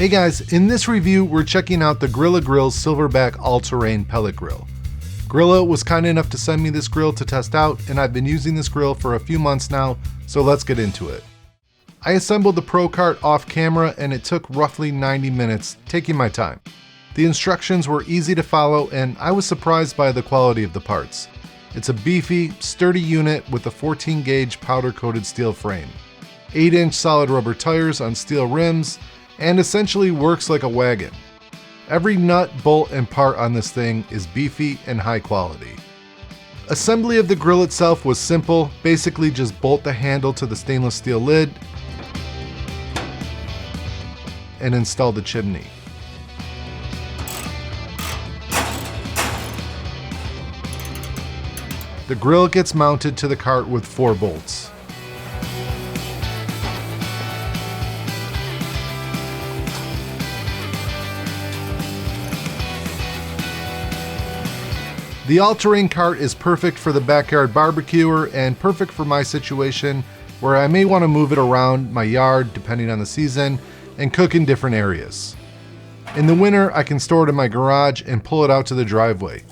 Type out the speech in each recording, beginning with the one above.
Hey guys, in this review we're checking out the Grilla Grill's Silverbac all-terrain pellet grill. Grilla was kind enough to send me this grill to test out, and I've been using this grill for a few months now, so let's get into it. I assembled the Pro Cart off camera and it took roughly 90 minutes, taking my time. The instructions were easy to follow and I was surprised by the quality of the parts. It's a beefy, sturdy unit with a 14 gauge powder coated steel frame, 8-inch solid rubber tires on steel rims, and essentially works like a wagon. Every nut, bolt, and part on this thing is beefy and high quality. Assembly of the grill itself was simple, basically just bolt the handle to the stainless steel lid and install the chimney. The grill gets mounted to the cart with 4 bolts. The all-terrain cart is perfect for the backyard barbecuer and perfect for my situation where I may want to move it around my yard depending on the season and cook in different areas. In the winter, I can store it in my garage and pull it out to the driveway.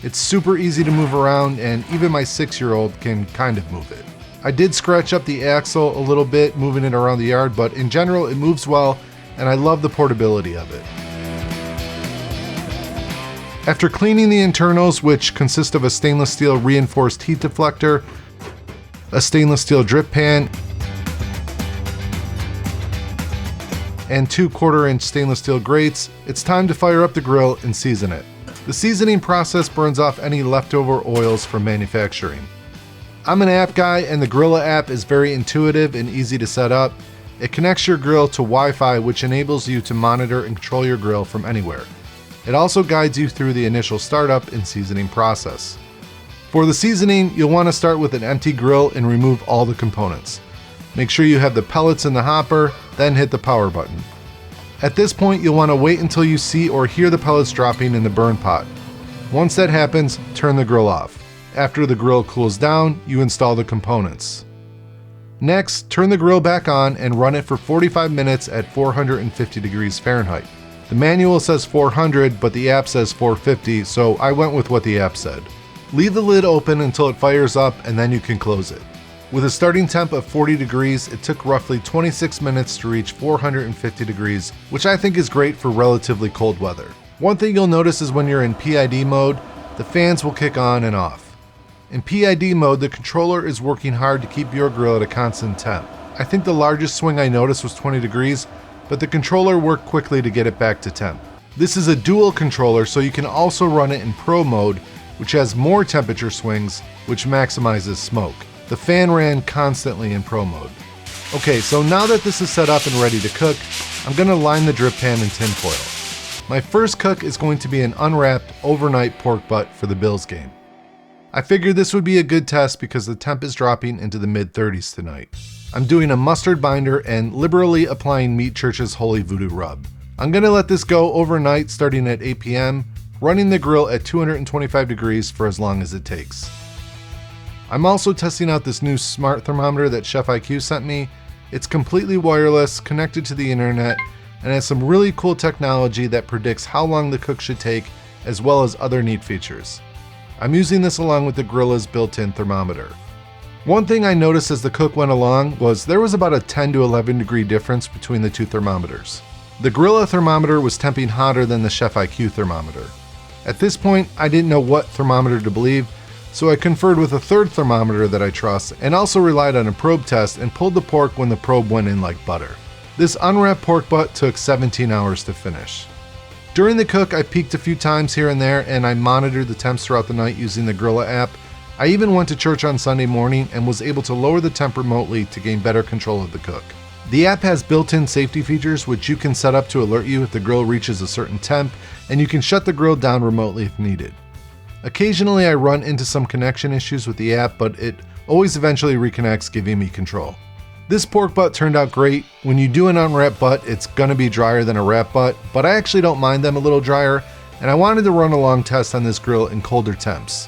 It's super easy to move around and even my 6-year-old can kind of move it. I did scratch up the axle a little bit moving it around the yard, but in general it moves well and I love the portability of it. After cleaning the internals, which consist of a stainless steel reinforced heat deflector, a stainless steel drip pan, and 2 1/4-inch stainless steel grates, it's time to fire up the grill and season it. The seasoning process burns off any leftover oils from manufacturing. I'm an app guy and the Grilla app is very intuitive and easy to set up. It connects your grill to Wi-Fi, which enables you to monitor and control your grill from anywhere. It also guides you through the initial startup and seasoning process. For the seasoning, you'll want to start with an empty grill and remove all the components. Make sure you have the pellets in the hopper, then hit the power button. At this point, you'll want to wait until you see or hear the pellets dropping in the burn pot. Once that happens, turn the grill off. After the grill cools down, you install the components. Next, turn the grill back on and run it for 45 minutes at 450 degrees Fahrenheit. The manual says 400, but the app says 450, so I went with what the app said. Leave the lid open until it fires up and then you can close it. With a starting temp of 40 degrees, it took roughly 26 minutes to reach 450 degrees, which I think is great for relatively cold weather. One thing you'll notice is when you're in PID mode, the fans will kick on and off. In PID mode, the controller is working hard to keep your grill at a constant temp. I think the largest swing I noticed was 20 degrees, but the controller worked quickly to get it back to temp. This is a dual controller, so you can also run it in Pro mode, which has more temperature swings, which maximizes smoke. The fan ran constantly in Pro mode. Okay, so now that this is set up and ready to cook, I'm gonna line the drip pan in tinfoil. My first cook is going to be an unwrapped overnight pork butt for the Bills game. I figured this would be a good test because the temp is dropping into the mid-30s tonight. I'm doing a mustard binder and liberally applying Meat Church's Holy Voodoo Rub. I'm gonna let this go overnight starting at 8 p.m., running the grill at 225 degrees for as long as it takes. I'm also testing out this new smart thermometer that Chef IQ sent me. It's completely wireless, connected to the internet, and has some really cool technology that predicts how long the cook should take, as well as other neat features. I'm using this along with the Grilla's built-in thermometer. One thing I noticed as the cook went along was there was about a 10 to 11 degree difference between the 2 thermometers. The Grilla thermometer was temping hotter than the Chef IQ thermometer. At this point, I didn't know what thermometer to believe, so I conferred with a third thermometer that I trust and also relied on a probe test and pulled the pork when the probe went in like butter. This unwrapped pork butt took 17 hours to finish. During the cook, I peeked a few times here and there and I monitored the temps throughout the night using the Grilla app. I even went to church on Sunday morning and was able to lower the temp remotely to gain better control of the cook. The app has built-in safety features which you can set up to alert you if the grill reaches a certain temp, and you can shut the grill down remotely if needed. Occasionally I run into some connection issues with the app, but it always eventually reconnects, giving me control. This pork butt turned out great. When you do an unwrapped butt, it's gonna be drier than a wrap butt, but I actually don't mind them a little drier, and I wanted to run a long test on this grill in colder temps.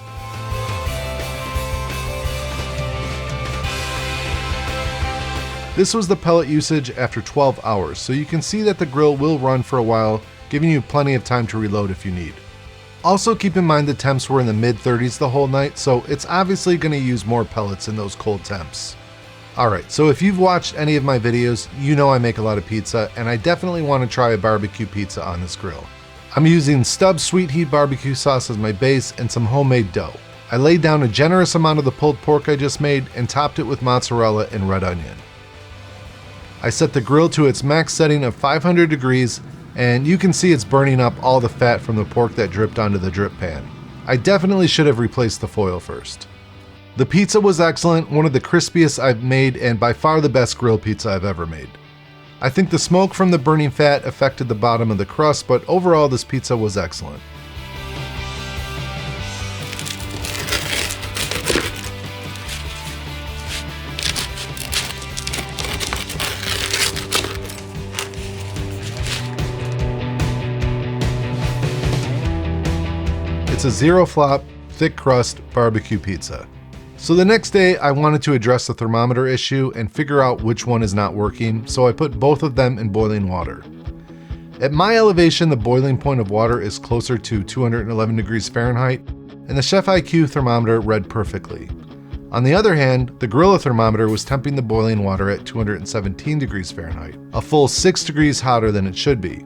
This was the pellet usage after 12 hours, so you can see that the grill will run for a while, giving you plenty of time to reload if you need. Also keep in mind the temps were in the mid-30s the whole night, so it's obviously going to use more pellets in those cold temps. Alright, so if you've watched any of my videos, you know I make a lot of pizza, and I definitely want to try a barbecue pizza on this grill. I'm using Stubb's Sweet Heat barbecue sauce as my base and some homemade dough. I laid down a generous amount of the pulled pork I just made and topped it with mozzarella and red onion. I set the grill to its max setting of 500 degrees, and you can see it's burning up all the fat from the pork that dripped onto the drip pan. I definitely should have replaced the foil first. The pizza was excellent, one of the crispiest I've made and by far the best grill pizza I've ever made. I think the smoke from the burning fat affected the bottom of the crust, but overall this pizza was excellent. It's a zero flop, thick crust barbecue pizza. So the next day I wanted to address the thermometer issue and figure out which one is not working, so I put both of them in boiling water. At my elevation, the boiling point of water is closer to 211 degrees Fahrenheit, and the Chef IQ thermometer read perfectly. On the other hand, the Grilla thermometer was temping the boiling water at 217 degrees Fahrenheit, a full 6 degrees hotter than it should be.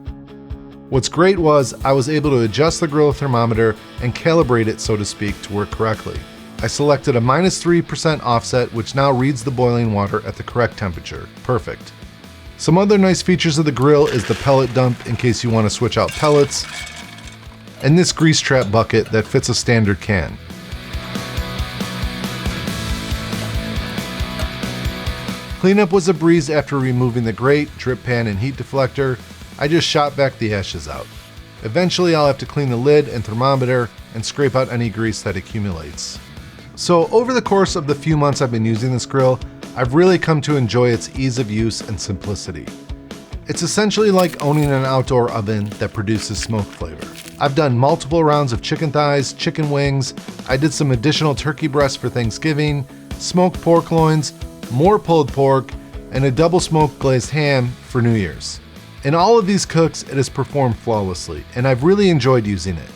What's great was I was able to adjust the Grilla thermometer and calibrate it, so to speak, to work correctly. I selected a -3% offset, which now reads the boiling water at the correct temperature. Perfect. Some other nice features of the grill is the pellet dump in case you want to switch out pellets, and this grease trap bucket that fits a standard can. Cleanup was a breeze after removing the grate, drip pan, and heat deflector. I just shot back the ashes out. Eventually I'll have to clean the lid and thermometer and scrape out any grease that accumulates. So over the course of the few months I've been using this grill, I've really come to enjoy its ease of use and simplicity. It's essentially like owning an outdoor oven that produces smoke flavor. I've done multiple rounds of chicken thighs, chicken wings, I did some additional turkey breasts for Thanksgiving, smoked pork loins, more pulled pork, and a double smoked glazed ham for New Year's. In all of these cooks, it has performed flawlessly, and I've really enjoyed using it.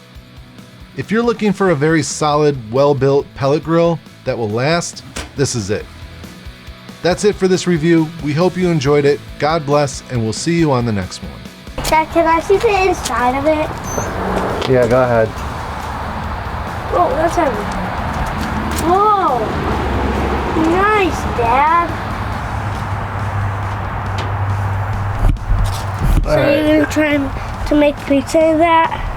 If you're looking for a very solid, well-built pellet grill that will last, this is it. That's it for this review. We hope you enjoyed it. God bless, and we'll see you on the next one. Dad, can I see the inside of it? Yeah, go ahead. Oh, that's heavy. Whoa! Nice, Dad. So you're trying to make pizza in that?